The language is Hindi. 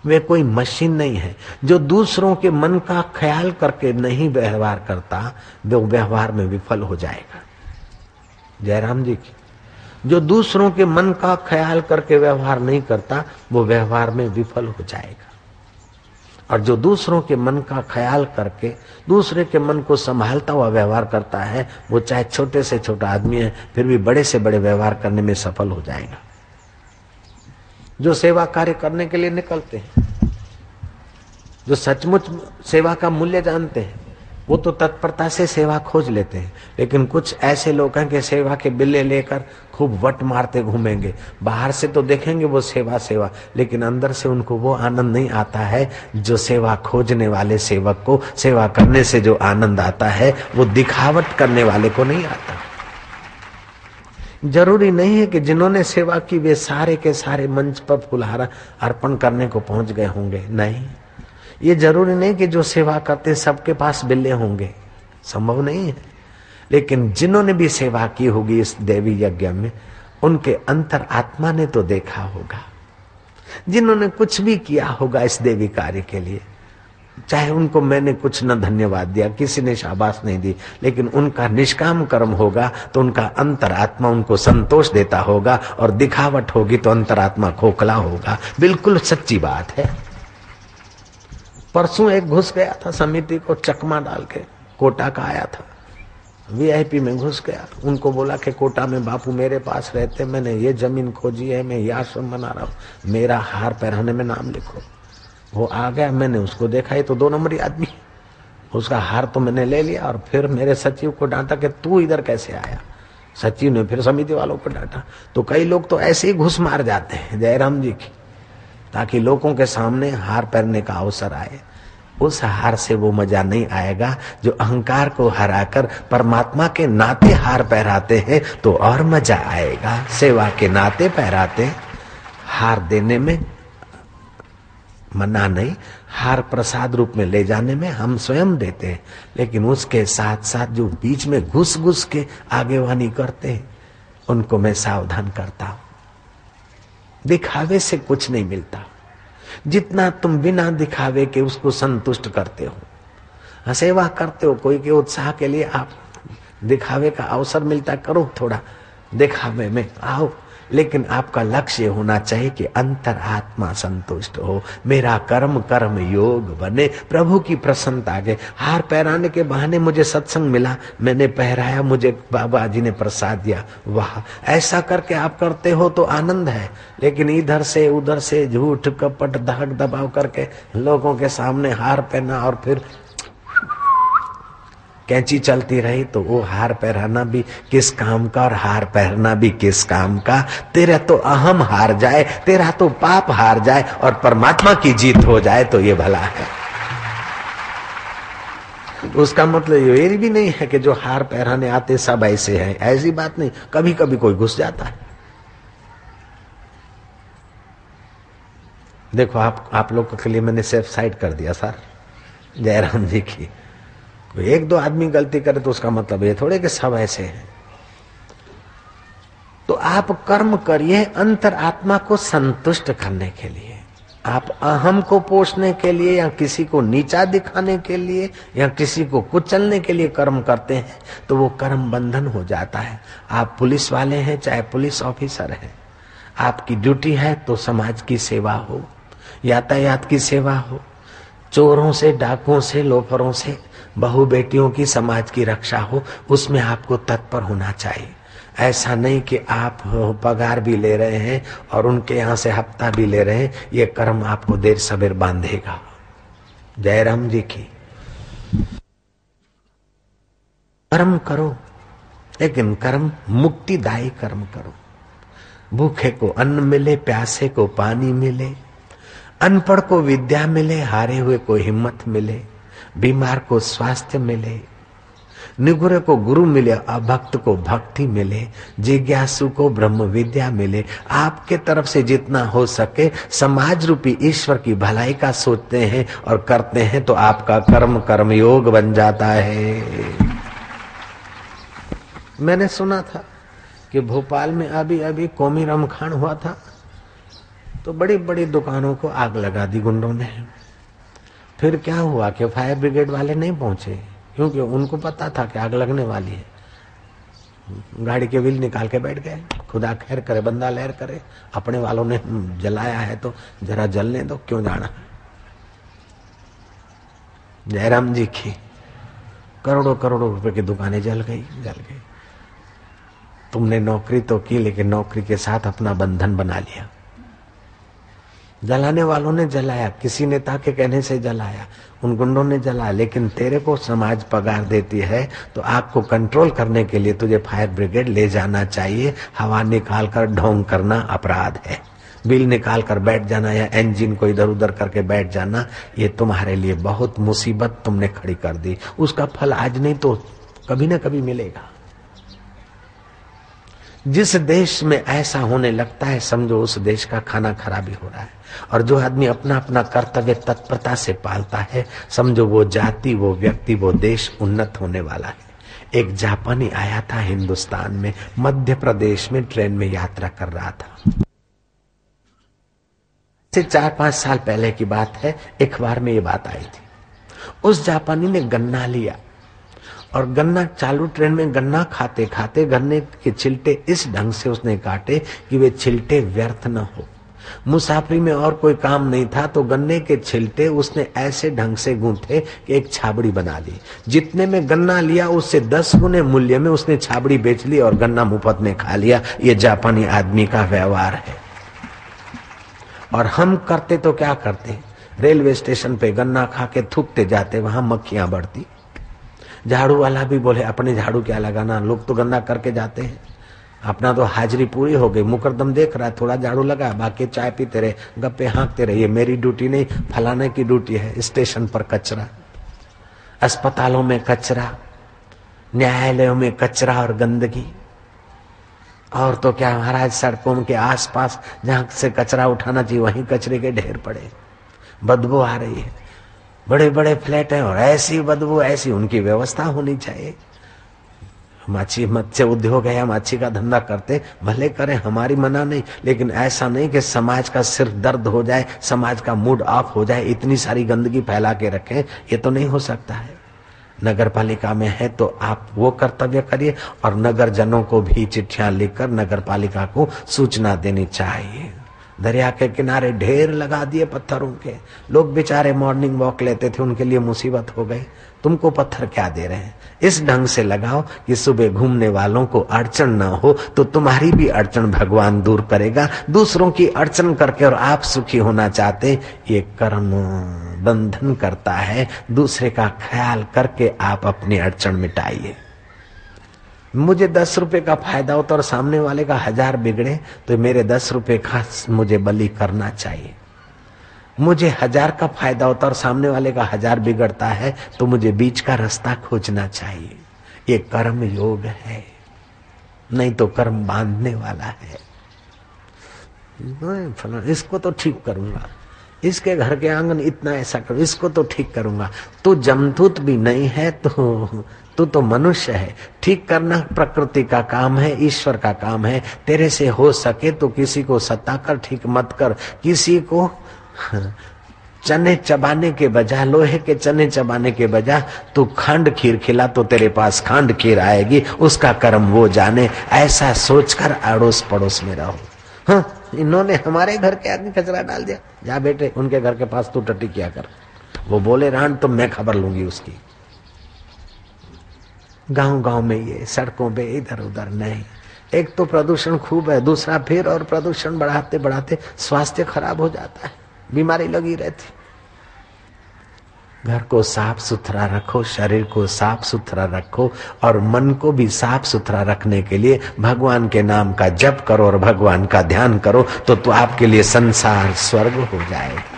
वे कोई मशीन नहीं है। जो दूसरों के मन का ख्याल करके नहीं व्यवहार करता वो व्यवहार में विफल हो जाएगा। जयराम जी की। जो दूसरों के मन का ख्याल करके व्यवहार नहीं करता वो व्यवहार में विफल हो जाएगा। और जो दूसरों के मन का ख्याल करके दूसरे के मन को संभालता हुआ व्यवहार करता है वो चाहे छोटे से छोटा आदमी है फिर भी बड़े से बड़े व्यवहार करने में सफल हो जाएगा। जो सेवा कार्य करने के लिए निकलते हैं, जो सचमुच सेवा का मूल्य जानते हैं, वो तो तत्परता से सेवा खोज लेते हैं। लेकिन कुछ ऐसे लोग हैं कि सेवा के बिल्ले लेकर खूब वट मारते घूमेंगे। बाहर से तो देखेंगे वो सेवा सेवा, लेकिन अंदर से उनको वो आनंद नहीं आता है जो सेवा खोजने वाले सेवक को सेवा करने से जो आनंद आता है वो दिखावट करने वाले को नहीं आता। जरूरी नहीं है कि जिन्होंने सेवा की वे सारे के सारे मंच पर फुलहारा अर्पण करने को पहुंच गए होंगे। नहीं, ये जरूरी नहीं कि जो सेवा करते सबके पास बिल्ले होंगे, संभव नहीं है। लेकिन जिन्होंने भी सेवा की होगी इस देवी यज्ञ में उनके अंतर आत्मा ने तो देखा होगा। जिन्होंने कुछ भी किया होगा इस देवी कार्य के लिए, चाहे उनको मैंने कुछ न धन्यवाद दिया, किसी ने शाबाश नहीं दी, लेकिन उनका निष्काम कर्म होगा तो उनका अंतरात्मा उनको संतोष देता होगा और दिखावट होगी तो अंतरात्मा खोखला होगा। बिल्कुल सच्ची बात है। परसों एक घुस गया था समिति को चकमा डाल के, कोटा का आया था, वीआईपी में घुस गया। उनको बोला कि कोटा में बापू मेरे पास रहते, मैंने ये जमीन खोजी है, मैं ये आश्रम बना रहा हूँ, मेरा हार पहनाने में नाम लिखो। वो आ गया, मैंने उसको देखा, ये तो 2 नंबरी आदमी। उसका हार तो मैंने ले लिया और फिर मेरे सचिव को डांटा कि तू इधर कैसे आया। सचिव ने फिर समिति वालों को डांटा। तो कई लोग तो ऐसे ही घुस मार जाते हैं जयराम जी की, ताकि लोगों के सामने हार पहनने का अवसर आए। उस हार से वो मजा नहीं आएगा जो अहंकार को हराकर परमात्मा के नाते हार पहराते हैं, तो और मजा आएगा। सेवा के नाते पहराते, हार देने में मना नहीं, हार प्रसाद रूप में ले जाने में हम स्वयं देते हैं, लेकिन उसके साथ साथ जो बीच में घुस घुस के आगेवानी करते हैं उनको मैं सावधान करता हूं। दिखावे से कुछ नहीं मिलता। जितना तुम बिना दिखावे के उसको संतुष्ट करते हो, सेवा करते हो, कोई के उत्साह के लिए आप दिखावे का अवसर मिलता, करो, थोड़ा दिखावे में आओ, लेकिन आपका लक्ष्य होना चाहिए कि अंतर आत्मा संतुष्ट हो, मेरा कर्म कर्म योग बने, प्रभु की प्रसन्नता आगे। हार पहराने के बहाने मुझे सत्संग मिला, मैंने पहराया, मुझे बाबा जी ने प्रसाद दिया, वाह। ऐसा करके आप करते हो तो आनंद है, लेकिन इधर से उधर से झूठ कपट धड़क दबाव करके लोगों के सामने हार पहना और फिर कैंची चलती रही तो वो हार पहनाना भी किस काम का और हार पहनना भी किस काम का। तेरा तो अहम हार जाए, तेरा तो पाप हार जाए और परमात्मा की जीत हो जाए तो ये भला है। उसका मतलब ये भी नहीं है कि जो हार पहनाने आते सब ऐसे हैं, ऐसी बात नहीं। कभी कभी कोई घुस जाता है। देखो आप लोगों के लिए मैंने सेफ साइड कर दिया सर, जयराम जी की। 1-2 आदमी गलती करे तो उसका मतलब ये थोड़े कि सब ऐसे हैं। तो आप कर्म करिए अंतर आत्मा को संतुष्ट करने के लिए। आप अहम को पोषने के लिए या किसी को नीचा दिखाने के लिए या किसी को कुचलने के लिए कर्म करते हैं तो वो कर्म बंधन हो जाता है। आप पुलिस वाले हैं चाहे पुलिस ऑफिसर हैं, आपकी ड्यूटी है तो समाज की सेवा हो, यातायात की सेवा हो, चोरों से, डाकुओं से, लोफरों से, बहू बेटियों की, समाज की रक्षा हो, उसमें आपको तत्पर होना चाहिए। ऐसा नहीं कि आप पगार भी ले रहे हैं और उनके यहाँ से हफ्ता भी ले रहे हैं, ये कर्म आपको देर सबेर बांधेगा। जयराम जी की। कर्म करो, लेकिन कर्म मुक्तिदायी कर्म करो। भूखे को अन्न मिले, प्यासे को पानी मिले, अनपढ़ को विद्या मिले, हारे हुए को हिम्मत मिले, बीमार को स्वास्थ्य मिले, निगुरे को गुरु मिले, अभक्त को भक्ति मिले, जिज्ञासु को ब्रह्म विद्या मिले। आपके तरफ से जितना हो सके समाज रूपी ईश्वर की भलाई का सोचते हैं और करते हैं तो आपका कर्म कर्म योग बन जाता है। मैंने सुना था कि भोपाल में अभी अभी कौमी रमखान हुआ था, तो बड़ी बड़ी दुकानों को आग लगा दी गुंडों ने। फिर क्या हुआ कि फायर ब्रिगेड वाले नहीं पहुंचे, क्योंकि उनको पता था कि आग लगने वाली है। गाड़ी के व्हील निकाल के बैठ गए। खुदा खैर करे, बंदा लहर करे, अपने वालों ने जलाया है तो जरा जलने दो, क्यों जाना। जयराम जी की करोड़ों करोड़ों रुपए की दुकानें जल गई। तुमने नौकरी तो की, लेकिन नौकरी के साथ अपना बंधन बना लिया। जलाने वालों ने जलाया, किसी नेता के कहने से जलाया, उन गुंडों ने जलाया, लेकिन तेरे को समाज पगार देती है तो आग को कंट्रोल करने के लिए तुझे फायर ब्रिगेड ले जाना चाहिए। हवा निकाल कर ढोंग करना अपराध है। बिल निकाल कर बैठ जाना या इंजन को इधर उधर करके बैठ जाना, ये तुम्हारे लिए बहुत मुसीबत तुमने खड़ी कर दी। उसका फल आज नहीं तो कभी न कभी मिलेगा। जिस देश में ऐसा होने लगता है, समझो उस देश का खाना खराबी हो रहा है। और जो आदमी अपना अपना कर्तव्य तत्परता से पालता है, समझो वो जाति, वो व्यक्ति, वो देश उन्नत होने वाला है। एक जापानी आया था हिंदुस्तान में, मध्य प्रदेश में ट्रेन में यात्रा कर रहा था। से 4-5 साल पहले की बात है। एक बार में ये बात आई थी। उस जापानी ने गन्ना लिया और गन्ना, चालू ट्रेन में गन्ना खाते खाते गन्ने के छिलटे इस ढंग से उसने काटे कि वे छिलटे व्यर्थ न हो। मुसाफरी में और कोई काम नहीं था तो गन्ने के छिलटे उसने ऐसे ढंग से गूंथे कि एक छाबड़ी बना ली। जितने में गन्ना लिया उससे 10 गुने मूल्य में उसने छाबड़ी बेच ली और गन्ना मुफ्त में खा लिया। ये जापानी आदमी का व्यवहार है। और हम करते तो क्या करते, रेलवे स्टेशन पे गन्ना खा के थूकते जाते, वहां मक्खियां बढ़ती। झाड़ू वाला भी बोले अपने झाड़ू क्या लगाना, लोग तो गन्ना करके जाते हैं, अपना तो हाजिरी पूरी हो गई। मुकरदम देख रहा है, थोड़ा झाड़ू लगा, बाकी चाय पीते रहे, गप्पे हाँकते रहे। ये मेरी ड्यूटी नहीं, फलाने की ड्यूटी है। स्टेशन पर कचरा, अस्पतालों में कचरा, न्यायालयों में कचरा और गंदगी, और तो क्या महाराज सड़कों के आसपास जहां से कचरा उठाना चाहिए वहीं कचरे के ढेर पड़े, बदबू आ रही है। बड़े बड़े फ्लैट हैं और ऐसी बदबू, ऐसी उनकी व्यवस्था होनी चाहिए। मत्स्य उद्योग है या मच्छी का धंधा करते, भले करें, हमारी मना नहीं, लेकिन ऐसा नहीं कि समाज का सिर्फ दर्द हो जाए, समाज का मूड ऑफ हो जाए, इतनी सारी गंदगी फैला के रखें, ये तो नहीं हो सकता है। नगर पालिका में है तो आप वो कर्तव्य करिए और नगर जनों को भी चिट्ठियां लिखकर नगर पालिका को सूचना देनी चाहिए। दरिया के किनारे ढेर लगा दिए पत्थरों के, लोग बेचारे मॉर्निंग वॉक लेते थे, उनके लिए मुसीबत हो गई। तुमको पत्थर क्या दे रहे हैं, इस ढंग से लगाओ कि सुबह घूमने वालों को अड़चन न हो, तो तुम्हारी भी अड़चन भगवान दूर करेगा। दूसरों की अड़चन करके और आप सुखी होना चाहते, ये कर्म बंधन करता है। दूसरे का ख्याल करके आप अपनी अड़चन मिटाइए। मुझे 10 रुपए का फायदा होता और सामने वाले का 1000 बिगड़े तो मेरे 10 रुपए का मुझे बलि करना चाहिए। मुझे 1000 का फायदा होता और सामने वाले का 1000 बिगड़ता है तो मुझे बीच का रास्ता खोजना चाहिए। ये कर्म योग है, नहीं तो कर्म बांधने वाला है। इसको तो ठीक करूंगा, इसके घर के आंगन इतना ऐसा करूं, इसको तो ठीक करूंगा। तू जमदूत भी नहीं है तू तो मनुष्य है। ठीक करना प्रकृति का काम है, ईश्वर का काम है। तेरे से हो सके तो किसी को सताकर ठीक मत कर। किसी को चने चबाने के बजाय, लोहे के चने चबाने के बजाय तू खांड खीर खिला तो तेरे पास खांड खीर आएगी, उसका कर्म वो जाने। ऐसा सोचकर अड़ोस पड़ोस में रहो। हाँ, इन्होंने हमारे घर के आदमी कचरा डाल दिया, जा बेटे उनके घर के पास तू टट्टी किया कर। वो बोले रान तो मैं खबर लूंगी उसकी। गांव गांव में ये सड़कों पे इधर उधर नहीं। एक तो प्रदूषण खूब है, दूसरा फिर और प्रदूषण बढ़ाते बढ़ाते स्वास्थ्य खराब हो जाता है, बीमारी लगी रहती। घर को साफ सुथरा रखो, शरीर को साफ सुथरा रखो और मन को भी साफ सुथरा रखने के लिए भगवान के नाम का जप करो और भगवान का ध्यान करो तो आपके लिए संसार स्वर्ग हो जाएगा।